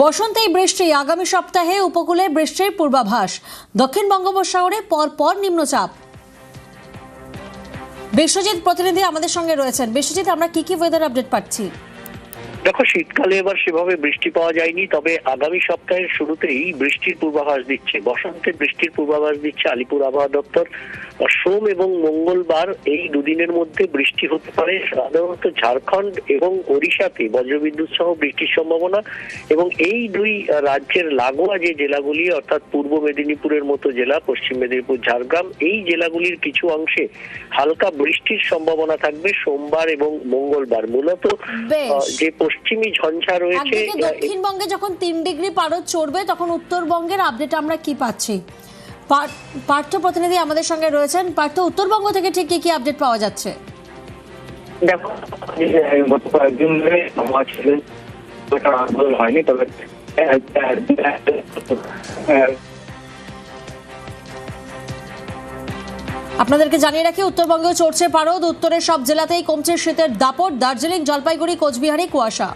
বসন্তেই বৃষ্টি, আগামী সপ্তাহে উপকূলে বৃষ্টির পূর্বাভাস। দক্ষিণ বঙ্গোপসাগরে পরপর নিম্নচাপ। বিশ্বজিৎ প্রতিনিধি আমাদের সঙ্গে রয়েছেন। বিশ্বজিৎ, আমরা কি কি ওয়েদার আপডেট পাচ্ছি? দেখো, শীতকালে এবার সেভাবে বৃষ্টি পাওয়া যায়নি, তবে আগামী সপ্তাহের শুরুতেই বৃষ্টির পূর্বাভাস দিচ্ছে, বসন্তের বৃষ্টির পূর্বাভাস দিচ্ছে আলিপুর আবহাওয়া দপ্তর। সোম এবং মঙ্গলবার এই দুদিনের মধ্যে বৃষ্টি হতে পারে। সাধারণত ঝাড়খণ্ড এবং ওড়িশাতে বজ্রবিদ্যুৎ সহ বৃষ্টির সম্ভাবনা, এবং এই দুই রাজ্যের লাগোয়া যে জেলাগুলি অর্থাৎ পূর্ব মেদিনীপুরের মতো জেলা, পশ্চিম মেদিনীপুর, ঝাড়গ্রাম, এই জেলাগুলির কিছু অংশে হালকা বৃষ্টির সম্ভাবনা থাকবে সোমবার এবং মঙ্গলবার। মূলত যে পশ্চিমী ঝঞ্ঝা রয়েছে, দক্ষিণবঙ্গে যখন 3 ডিগ্রি পারদ চড়বে তখন উত্তরবঙ্গের আপডেট আমরা কি পাচ্ছি? পার্থ প্রতিনিধি আমাদের সঙ্গে রয়েছেন। পার্থ, উত্তরবঙ্গ থেকে ঠিক কি কি আপডেট পাওয়া যাচ্ছে? দেখো, গত কয়েকদিন ধরে আবহাওয়া ছিল হয়নি, তবে আপনাদেরকে জানিয়ে রাখি, উত্তরবঙ্গেও চড়ছে পারদ। উত্তরের সব জেলাতেই কমছে শীতের দাপট। দার্জিলিং, জলপাইগুড়ি, কোচবিহারে কুয়াশা।